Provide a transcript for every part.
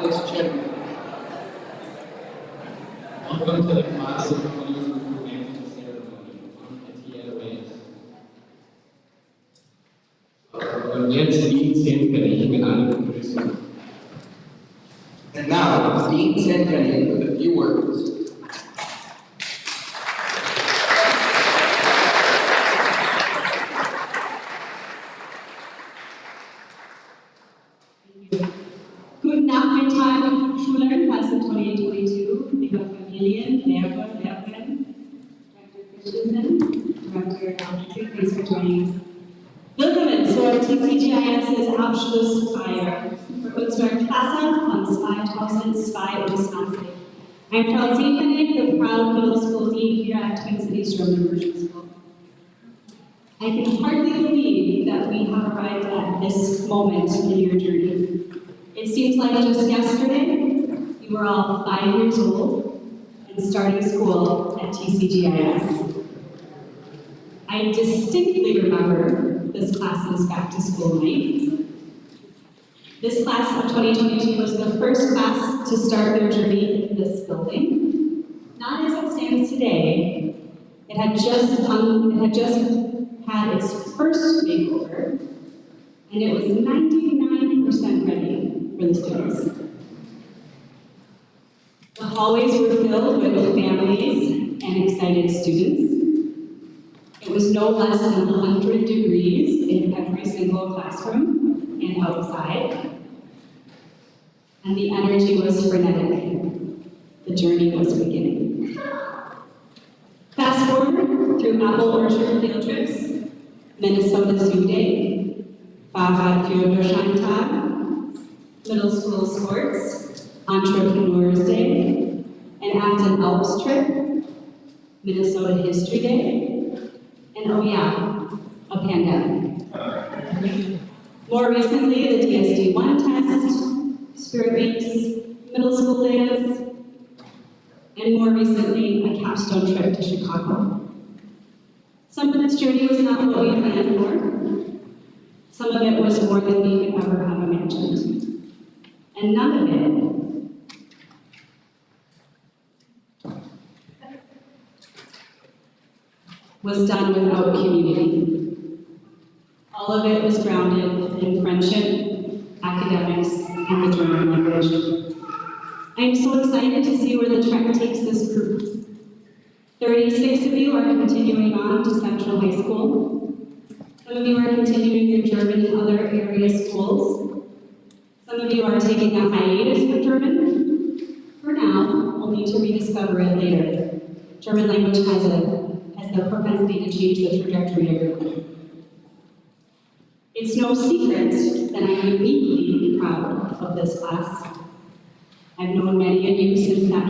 Vice Chairman. Welcome to the class of 2022 ceremony on TLS. Und jetzt Dean Symphony mit einer Begrüßung. And now, Dean Symphony with a few words. Guten Nachmittag, Schüler, Klasse 2022, liebe Familien, Lehrer, Lehrerinnen, Dr. Christensen, Dr. Altitude, thanks for joining us. Willkommen zur TCGIS's Abschlussfeier für unsere Klasse von 2022. I'm Frau Ziepenig, the proud middle school dean here at Twin Cities German Immersion School. I can hardly believe that we have arrived at this moment in your journey. It seems like just yesterday, you were all 5 years old and starting school at TCGIS. I distinctly remember this class's back-to-school night. This class of 2022 was the first class to start their journey in this building. Not as it stands today. It had just had its first makeover, and it was 99% ready for the students. The hallways were filled with families and excited students. It was no less than 100 degrees in every single classroom and outside. And the energy was frenetic. The journey was beginning. Fast forward through apple orchard field trips, Minnesota Zoo Day, Fahrrad Führerscheintag, middle school sports, Entrepreneurs Day, an Afton Alps trip, Minnesota History Day, and oh yeah, a pandemic. More recently, the DSD-1 test, Spirit Weeks, middle school dance, and more recently, a capstone trip to Chicago. Some of this journey was not what we planned for. Some of it was more than we could ever have imagined. And none of it was done without community. All of it was grounded in friendship, academics, and the German language. I am so excited to see where the trek takes this group. 36 of you are continuing on to Central High School. Some of you are continuing your German in other area schools. Some of you are taking a hiatus for German. For now, we'll need to rediscover it later. German language has the propensity to change the trajectory of your life. It's no secret that I'm uniquely proud of this class. I've known many of you since that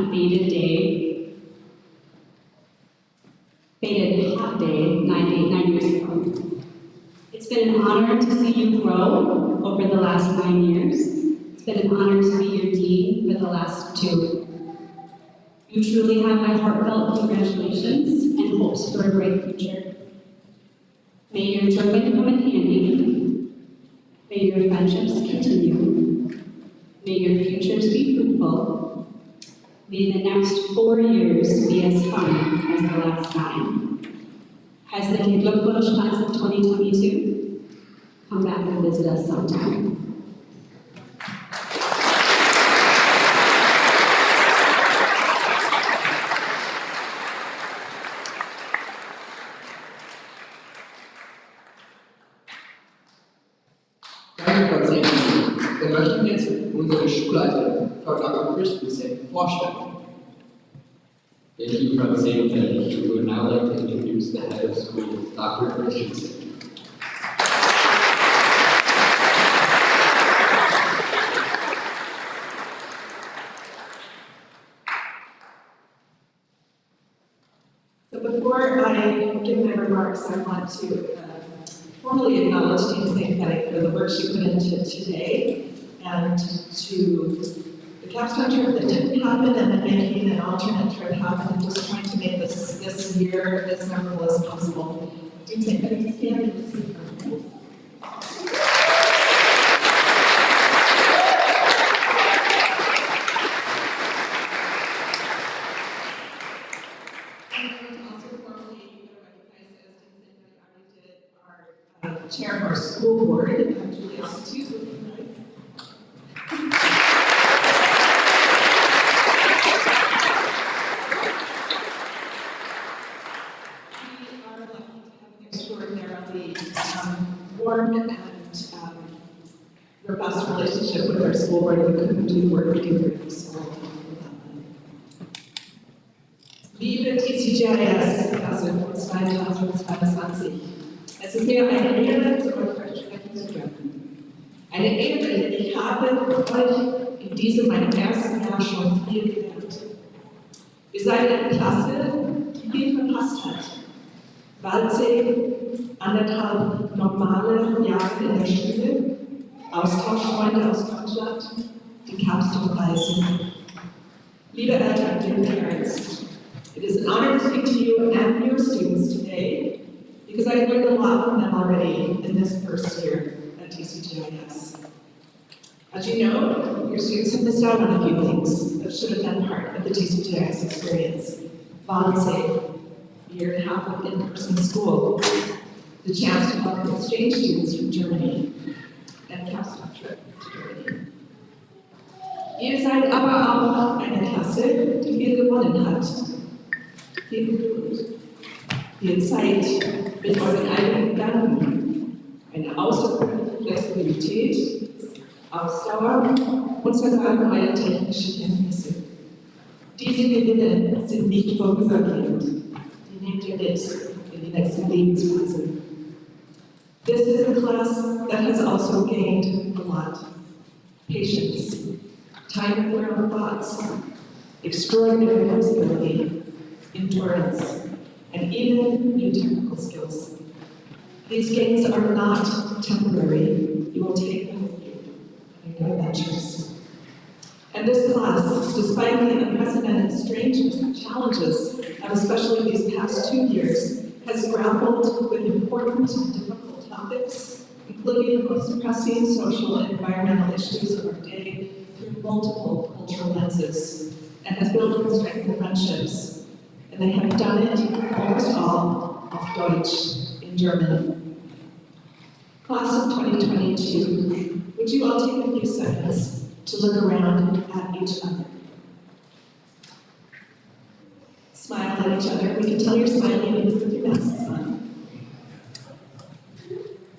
fated hot day 9 years ago. It's been an honor to see you grow over the last 9 years. It's been an honor to be your dean for the last 2. You truly have my heartfelt congratulations and hopes for a bright future. May your German come in handy. May your friendships continue. May your futures be fruitful. May the next 4 years be as fun as the last 9. Herzlichen Glückwunsch, Class of 2022. Come back and visit us sometime. Danke, Frau Ziepenig. Wir möchten jetzt unsere Schulleiterin, Frau Dr. Christensen, vorstellen. Thank you, Frau Ziepenig. We would now like to introduce the head of school, Dr. Christensen. So before I give my remarks, I want to formally acknowledge Dean St. for the work she put into today and to the capstone trip that didn't happen and then making an alternate trip happen and just trying to make this year as memorable as possible. Dean St. Patty's stand and receive her thanks. relationship with our school board, we couldn't do the work we do. So, liebe TCGIS-Klasse 2022, es ist mir eine Ehre, zu euch sprechen zu dürfen. Eine Ehre, denn ich habe euch in diesem meinem ersten Jahr schon viel gelernt. Ihr seid eine Klasse, die viel verpasst hat, weil sie 1,5 normale Jahre in der Schule, Austauschfreunde aus Deutschland, die Capstone-Reise. Liebe Eltern, dear parents, it is an honor to speak to you and your students today because I've learned a lot from them already in this first year at TCGIS. As you know, your students have missed out on a few things that should have been part of the TCGIS experience. Volunteer, a year and a half of in-person school, the chance to welcome exchange students from Germany, and capstone trip to Germany. Ihr seid aber auch eine Klasse, die viel gewonnen hat. Viel Geduld, viel Zeit mit euren eigenen Gedanken, eine außerordentliche Flexibilität, Ausdauer und sogar neue technische Kenntnisse. Diese Gewinne sind nicht vorübergehend. Die nehmt ihr mit in die nächste Lebensphase. This is a class that has also gained a lot. Patience, time for your own thoughts, extraordinary flexibility, endurance, and even new technical skills. These gains are not temporary. You will take them with you in your adventures. And this class, despite the unprecedented strangeness and challenges of especially these past 2 years, has grappled with important and difficult topics, including the most pressing social and environmental issues of our day through multiple cultural lenses, and has built and strengthened friendships. And they have done it almost all auf Deutsch, in German. Class of 2022, would you all take a few seconds to look around at each other? Smile at each other. We can tell you're smiling even with your masks on.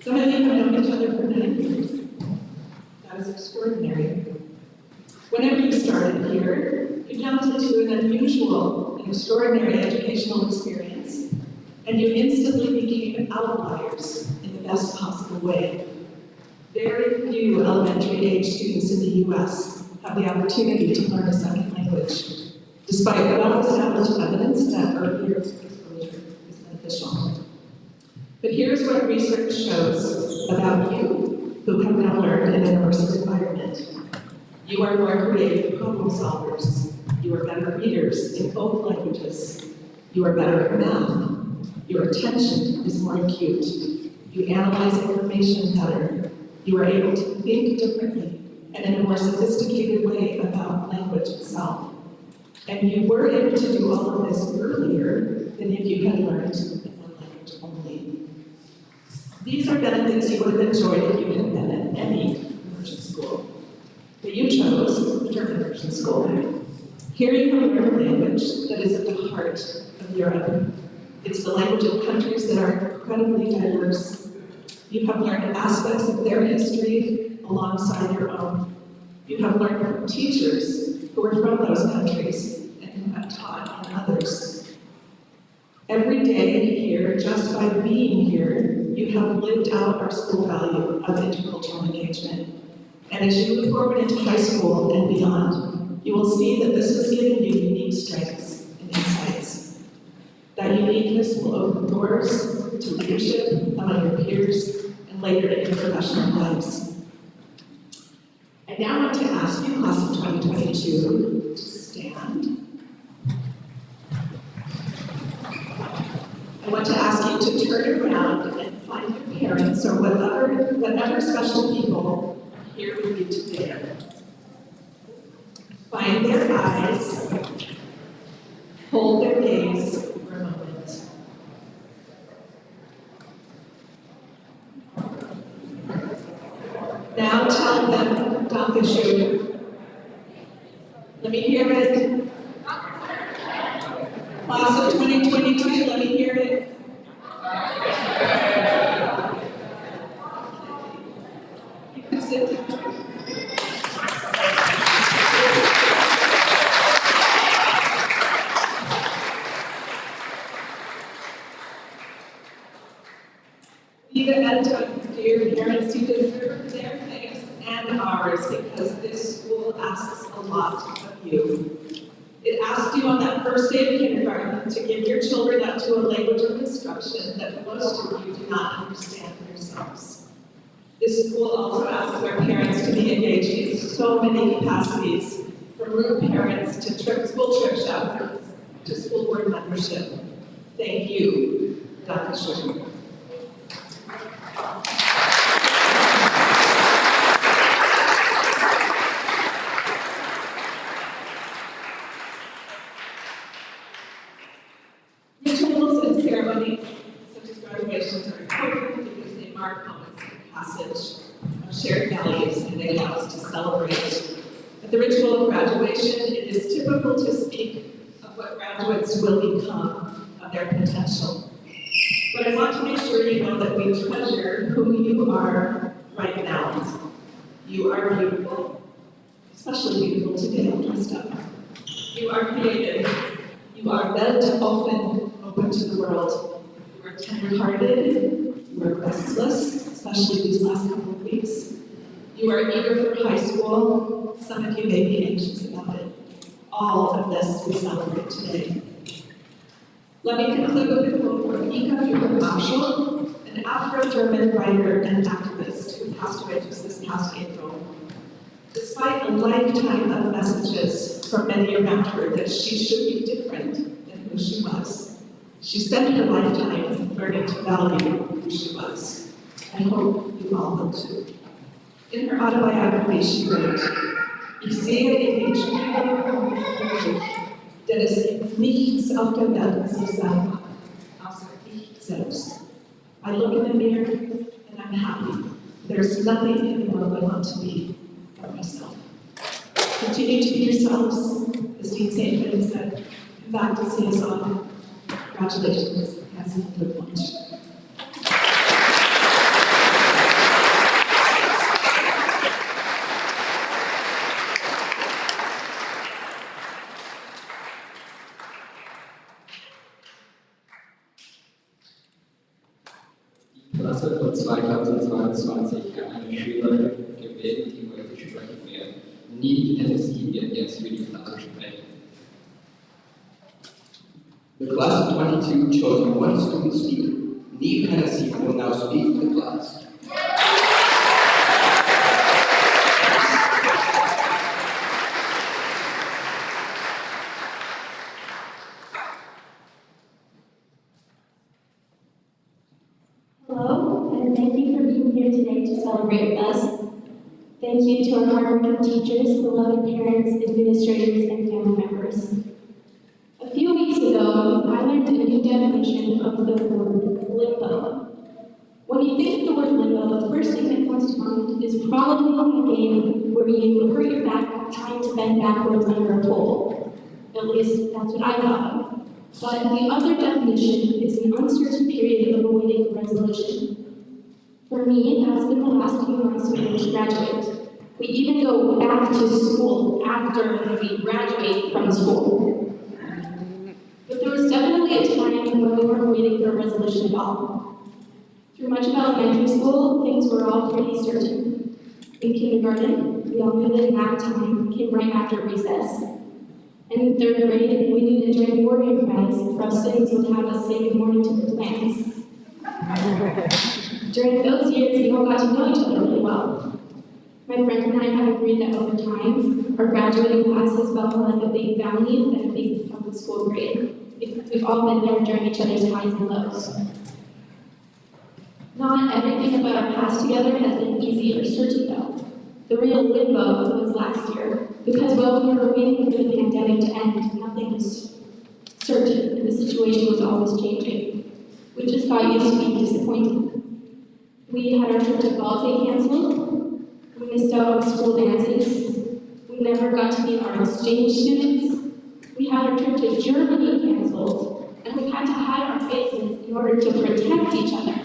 Some of you have known each other for 9 years. That is extraordinary. Whenever you started here, you jumped into an unusual and extraordinary educational experience, and you instantly became outliers in the best possible way. Very few elementary-age students in the U.S. have the opportunity to learn a second language, despite well-established evidence that earlier exposure is beneficial. But here's what research shows about you who have now learned in an immersive environment. You are more creative problem solvers. You are better readers in both languages. You are better at math. Your attention is more acute. You analyze information better. You are able to think differently and in a more sophisticated way about language itself. And you were able to do all of this earlier than if you had learned in one language only. These are benefits you would have enjoyed if you had been at any immersion school. But you chose the German immersion school. Here you have learned a language that is at the heart of Europe. It's the language of countries that are incredibly diverse. You have learned aspects of their history alongside your own. You have learned from teachers who are from those countries and who have taught in others. Every day here, just by being here, you have lived out our school value of intercultural engagement. And as you move forward into high school and beyond, you will see that this has given you unique strengths and insights. That uniqueness will open doors to leadership among your peers and later in your professional lives. I now want to ask you, class of 2022, to stand. I want to ask you to turn around and find your parents or whatever special people are here with you today. Find their eyes, hold their gaze for a moment. Now tell them, Dankeschön. Let me hear it. Class of 2022, let me hear it. You can sit down. this school asks a lot of you. It asks you on that first day of kindergarten to give your children up to a language of instruction that most of you do not understand yourselves. This school also asks our parents to be engaged in so many capacities, from room parents to school trip chaperones to school board membership. Thank you, Dr. Schwimmer. Rituals and ceremonies, such as graduations, are important because they mark moments of passage of shared values and they allow us to celebrate. At the ritual of graduation, it is typical to speak of what graduates will become, of their potential. But I want to make sure you know that we treasure who you are right now. You are beautiful, especially beautiful today, dressed up. You are creative. You are weltoffen, open to the world. You are tender-hearted. You are restless, especially these last couple of weeks. You are eager for high school. Some of you may be anxious about it. All of this we celebrate today. Let me conclude with a quote from Abschlussfeier, an Afro-German writer and activist who passed away just this past April. Despite a lifetime of messages from many around her that she should be different than who she was, she spent her lifetime learning to value who she was. I hope you all will too. In her autobiography, she wrote, "Ich sehe in den Spiegeln, denn es gibt nichts auf der Welt zu sein, außer ich selbst. I look in the mirror and I'm happy. There's nothing in the world I want to be but myself." Continue to be yourselves, as Dean St. Philip said. Come back to see us on. Congratulations, as a good lunch. Die Klasse von 2022 hat eine Schülerin gewählt, die heute sprechen wird. Nie hätte sie wird jetzt für die Klasse sprechen. The class of 22 chose one student speaker. Neve Hennessy will now speak to the class. Hello, and thank you for being here today to celebrate with us. Thank you to our hardworking teachers, beloved parents, administrators, and family members. A few weeks ago, I learned a new definition of the word limbo. When you think of the word limbo, the first thing that comes to mind is probably a game where you hurt your back trying to bend backwards under a pole. At least that's what I thought of. But the other definition is an uncertain period of awaiting resolution. For me, that's been the last few months waiting to graduate. We even go back to school after we graduate from school. But there was definitely a time when we weren't waiting for a resolution at all. Through much of elementary school, things were all pretty certain. In kindergarten, we all knew that nap time came right after recess. And in third grade, we knew that during boarding cries, Frostings would have us say good morning to the plants. During those years, we all got to know each other really well. My friends and I have agreed that over time, our graduating class has felt more like a big family than a big public school grade, because we've all been there during each other's highs and lows. Not everything about our past together has been easy or certain though. The real limbo was last year, because while we were waiting for the pandemic to end, nothing was certain, and the situation was always changing. We just got used to being disappointed. We had our trip to Baltic canceled, we missed out on school dances, we never got to meet our exchange students, we had our trip to Germany canceled, and we had to hide our faces in order to protect each other.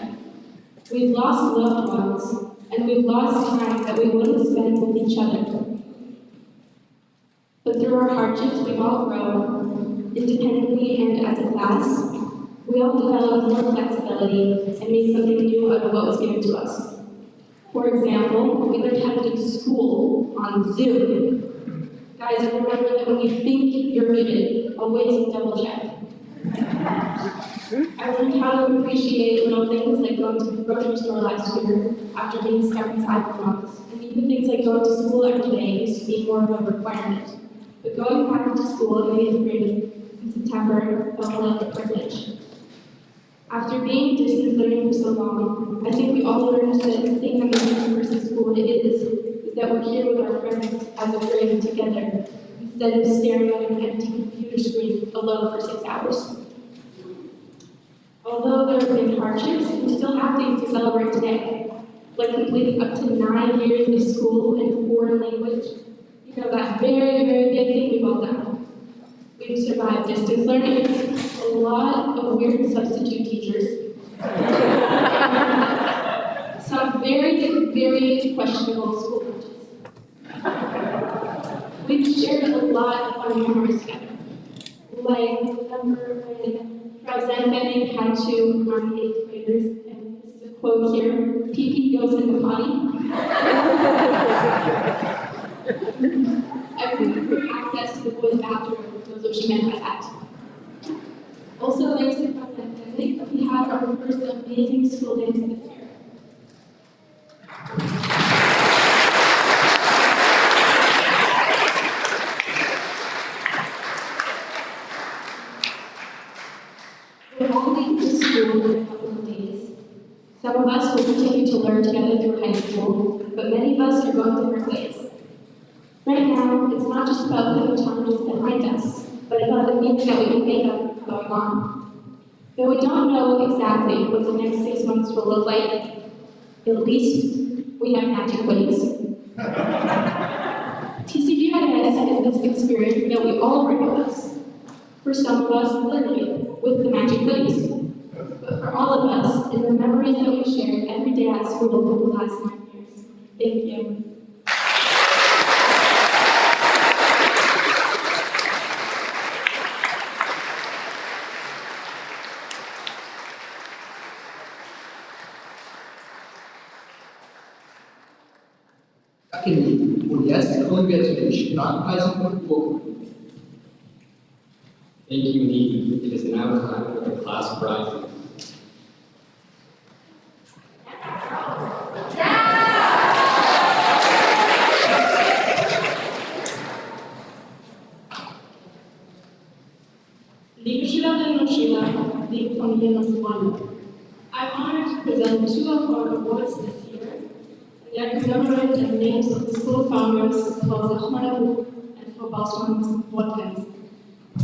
We've lost loved ones, and we've lost time that we would have spent with each other. But through our hardships, we've all grown, independently and as a class. We all developed more flexibility and made something new out of what was given to us. For example, we learned how to do school on Zoom. Guys, remember that when you think you're muted, always double check. I learned how to appreciate little things like going to the grocery store last year after being stuck inside for months. And even things like going to school every day used to be more of a requirement. But going back to school in 8th grade in September felt like a privilege. After being distance learning for so long, I think we all learned that the thing that makes us versus school is that we're here with our friends as a grade together, instead of staring at an empty computer screen alone for 6 hours. Although there have been hardships, we still have things to celebrate today, like completing up to 9 years of school in a foreign language. You know, that very, very big thing we've all done. We've survived distance learning, a lot of weird substitute teachers, some very, very questionable school lunches. We've shared a lot of fun memories together. Like, remember when Frau Zenbenig had to remind the 8th graders, and this is a quote here, "Pee-pee goes in the potty." Everyone had access to the boys' bathroom, was what she meant by that. Also, thanks to Frau Zenbenig, we had our first amazing school dance this year. We're all leaving to school in a couple of days. Some of us will continue to learn together through high school, but many of us are going different ways. Right now, it's not just about putting challenges behind us, but about the things that we can make up going on. Though we don't know exactly what the next 6 months will look like, at least we have magic ways. TCGIS is this experience that we all bring with us. For some of us, literally, with the magic ways. But for all of us, in the memories that we've shared every day at school for the last 9 years. Thank you. Danke, Lieben. Und jetzt kommen wir zu den Sprachpreisen und Burgen. Thank you, Nick. It is now time for the class prizes. Liebe Schülerinnen und Schüler, liebe Familien und Freunde, I'm honored to present 2 of our awards this year. They are commemorated in the names of the school founders, Frau Sachmeier and Frau Bausmann-Watkins.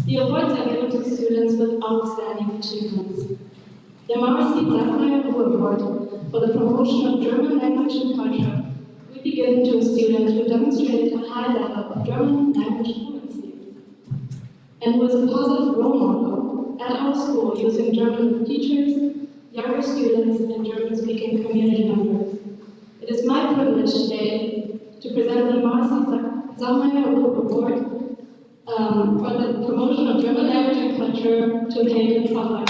The awards are given to students with outstanding achievements. The Marcy Sachmeier Award for the promotion of German language and culture will be given to a student who demonstrated a high level of German language fluency and was a positive role model at our school using German with teachers, younger students, and German-speaking community members. It is my privilege today to present the Marcy Sachmeier Award for the promotion of German language and culture to Hayden Trotler.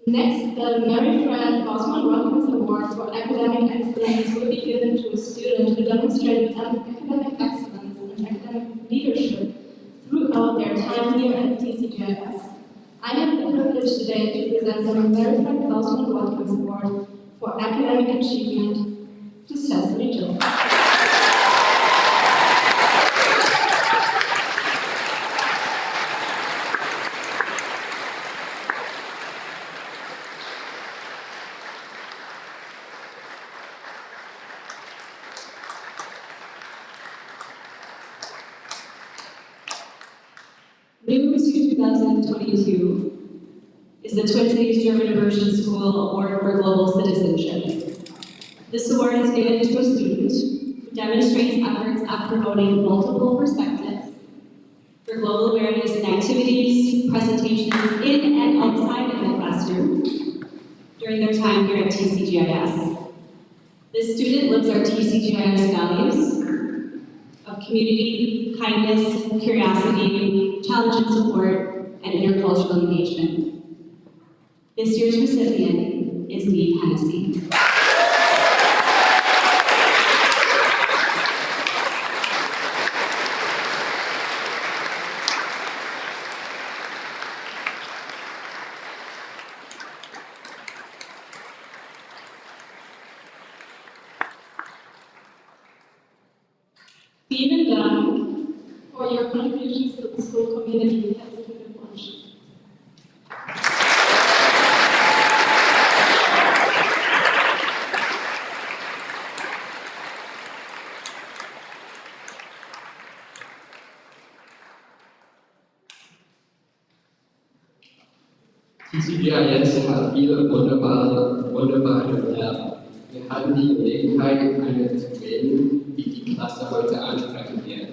Next, the Mary Fran Bosman-Watkins Award for Academic Excellence will be given to a student who demonstrated academic excellence and academic leadership throughout their time here at TCGIS. I have the privilege today to present the Mary Fran Bosman-Watkins Award for Academic Achievement to Cecily Jill. New to 2022 is the Twin Cities German Immersion School Award for Global Citizenship. This award is given to a student who demonstrates efforts at promoting multiple perspectives, for global awareness and activities, presentations in and outside of the classroom during their time here at TCGIS. This student lives our TCGIS values of community, kindness, curiosity, challenge and support, and intercultural engagement. This year's recipient is Neve Hennessy. Vielen Dank for your contributions to the school community as a student function. TCGIS hat viele wunderbare Lehrer. Wir hatten die Gelegenheit, eine zu wählen, die die Klasse heute ansprechen wird.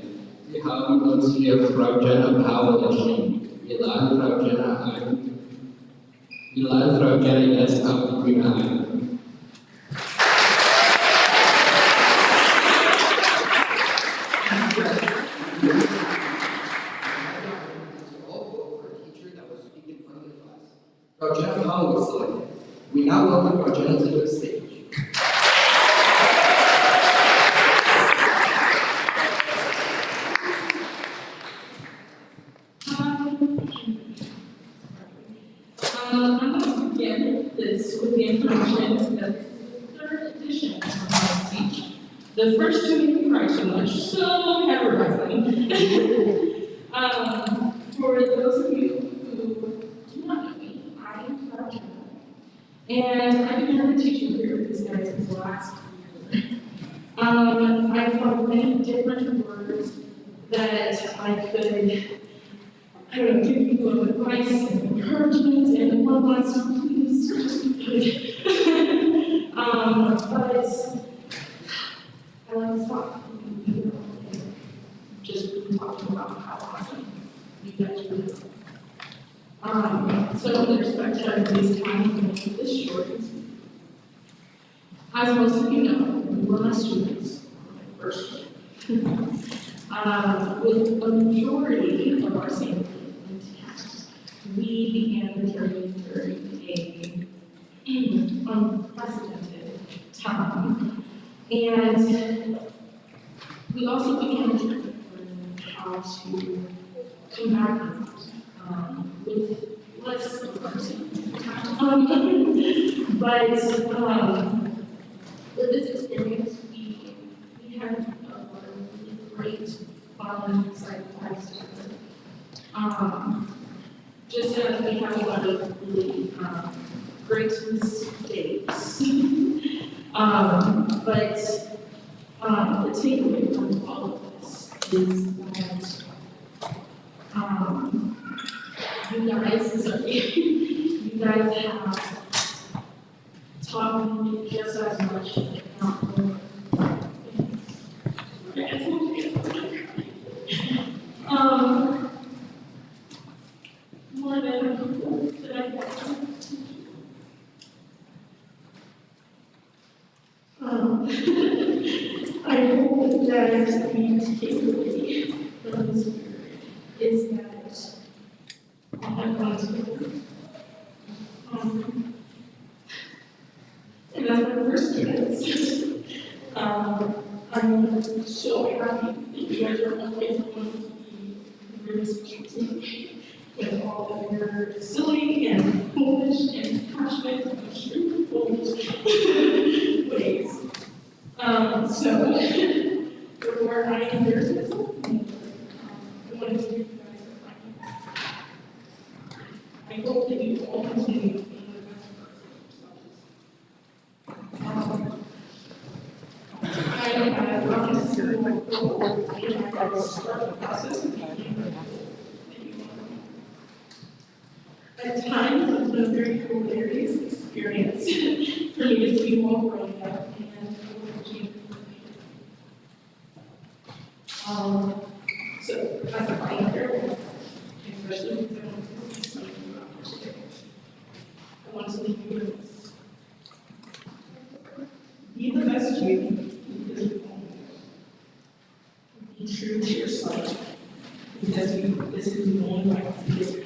Wir haben uns für Frau Jenna Powell entschieden. Wir laden Frau Jenna jetzt auf die Bühne ein. Frau Jenna Powell was selected. We now welcome Frau Jenna to the stage. I'm going to begin this with the introduction that this is the third edition of my speech. The first two introduction was so advertising. For those of you who do not know me, I am Frau Jenna, and I've been here to teach you here with these guys for the last year. I found many different words that I could give you a little advice and encouragement and one last one, please, just but I like to stop and just talking about how awesome you guys really are. So with respect to everybody's time, I'm going to keep this short and sweet. As most of you know, you were my students on my first year. With a majority of our sampling intact, we began the journey during an unprecedented time. And we also began the journey learning how to combat with less mercy. But with this experience, we had a lot of really great fun side effects. Just as we have a lot of really great mistakes. But the takeaway from all of this is that you guys have taught me just as much, if not more. More than that I got to teach you. I hope that we take away from this period is that I have gone to the and that's my first students. I'm so happy that you guys are always going to be really special to me with all of your silly and foolish and passionate and truthful ways. So, before I embarrass myself, I want to give you guys a final. I hope that you all continue to be the best version of yourselves. I have gone to school and start the process of being at times, it's been a very hilarious experience for me to see you all growing up and so, as a final farewell, Be the best you, because you won't. Be true to yourself, because this is the only way to be able to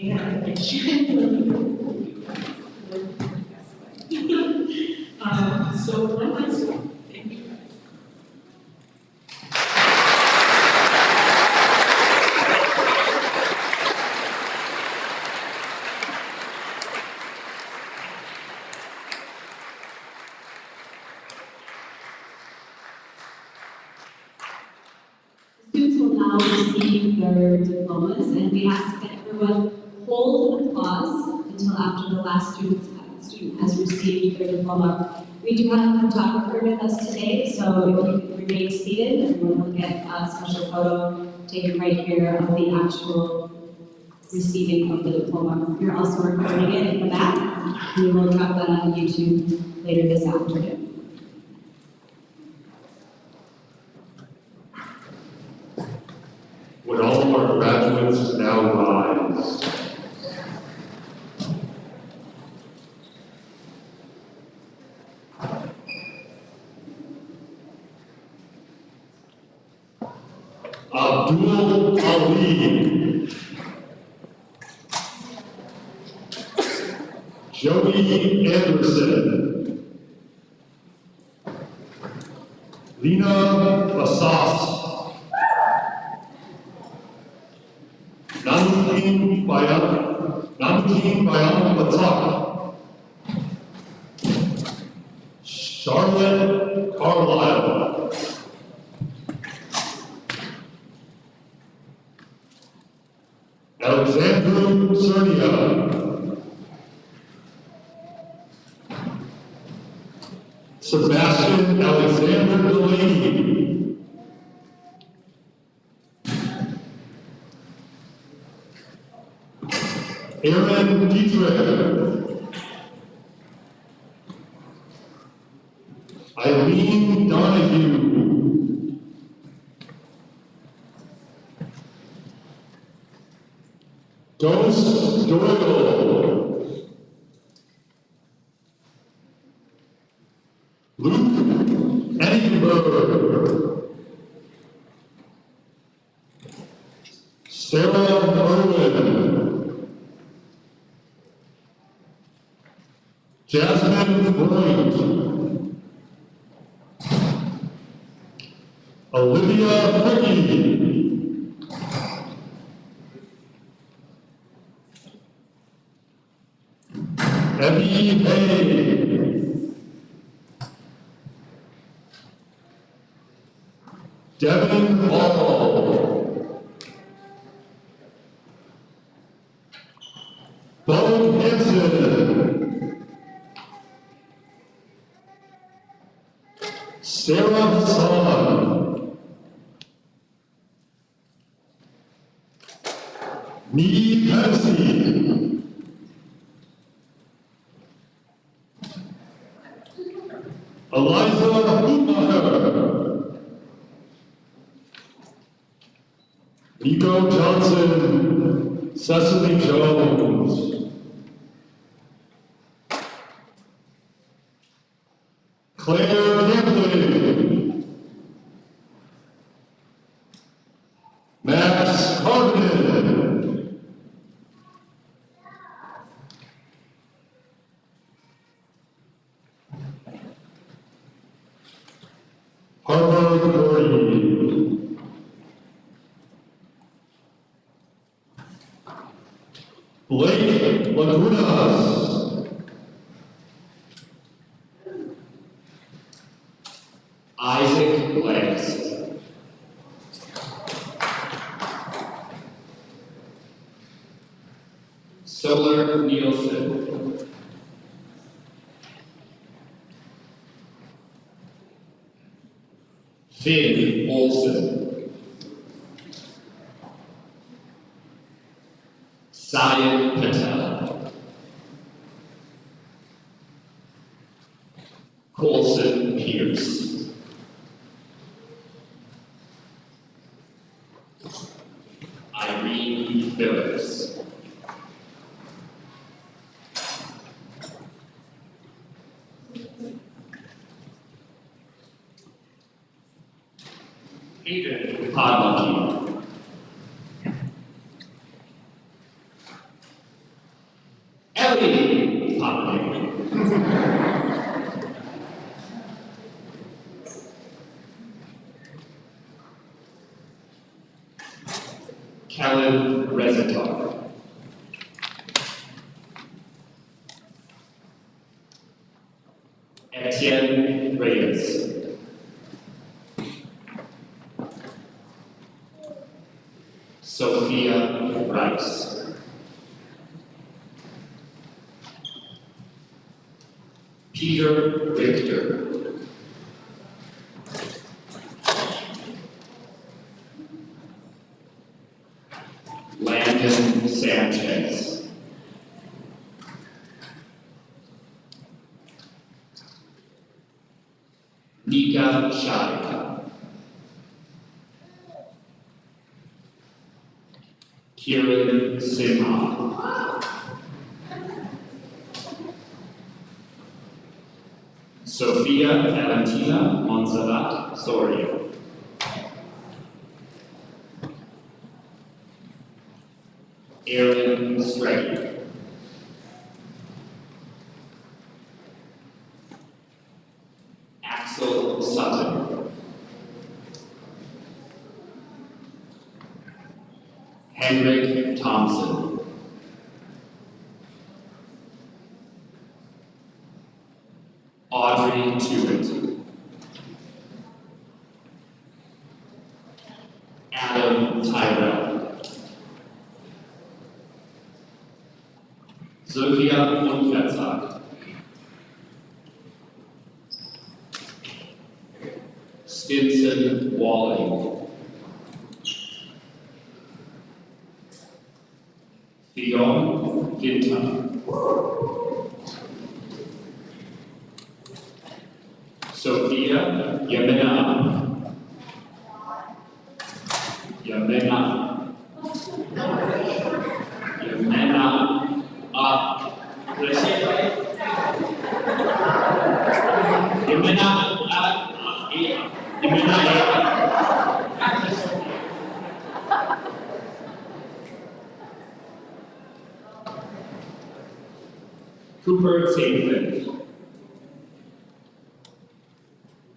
and I genuinely hope you guys live the best way. So one last one. Thank you guys. Students will now receive their diplomas, and we ask that everyone hold applause until after the last student has received their diploma. We do have a photographer with us today, so if you could remain seated, everyone will get a special photo taken right here of the actual receiving of the diploma. We're also recording it in the back, and we will drop that on YouTube later this afternoon. Would all of our graduates now rise? Abdul Ali, Jody Anderson, Lena Basas, Namjin Bayan Batak, Charlotte Carlisle, Alexandru Cernia, Sebastian Alexander Delaney, Aaron Dietrich, Eileen Donahue, Ghost Doyle, Luke Edinburgh, Sarah Irwin, Jasmine Freund, Olivia Fricky, Abby Hay, Devin Hall, Bo Hansen, Sarah Hassan, Nee Hennessy, Eliza Hutmacher, Nico Johnson, Cecily Jones, Claire Camplin, Max Carden, Harper Gordy, Blake Lagunas, Isaac Lance, Solar Nielsen, Finn Olsen, Sayan Patel, Colson Pierce, Irene Phillips, Hayden Podlucky. Ellie Podlucky. Kellen Rezatar. Etienne Reyes. Sophia Rice. Peter Richter. Landon Sanchez. Nika Shadika. Kieran Simha. Sofia Valentina Monserrat Soria. Aaron Streggy. Axel Sutton. Henrik Thompson. Audrey Tuitt. Adam Tyrell. Sophia Unverzagt. Stinson Walling. Theon Ginter. Sophia Yamena. Yamena. Cooper Saintfield.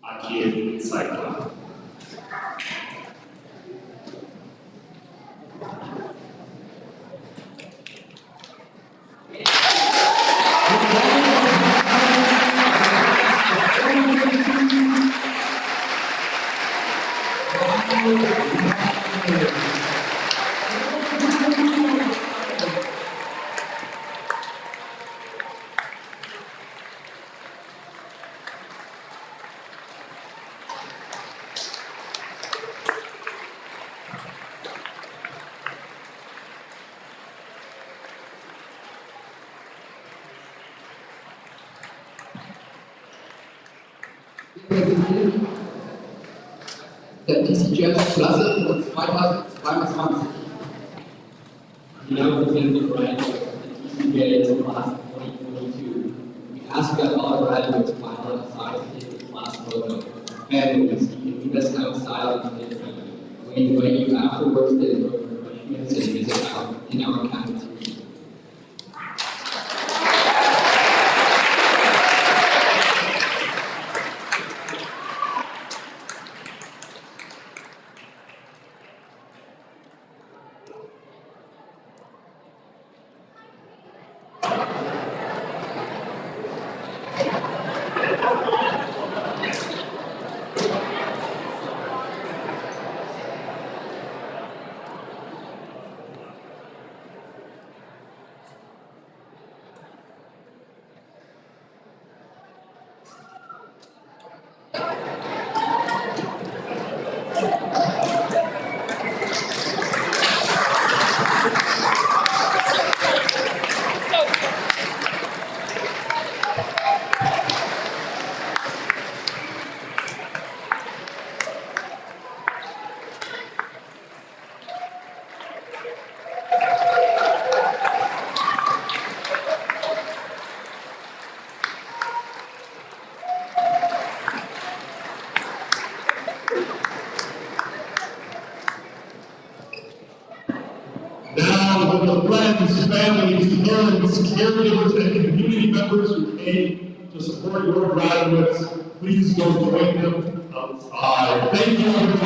Akil Cyclone. Der TCGS-Klasse von 2022. Now begin the grant of the TCGA class of 2022. We ask that all graduates file a size class photo. Families, you can meet us outside of the family. We invite you afterwards to enjoy refreshments and visit out in our cafeteria. the friends, families, parents, caregivers, and community members who came to support your graduates. Please go join them outside. Thank you, everybody.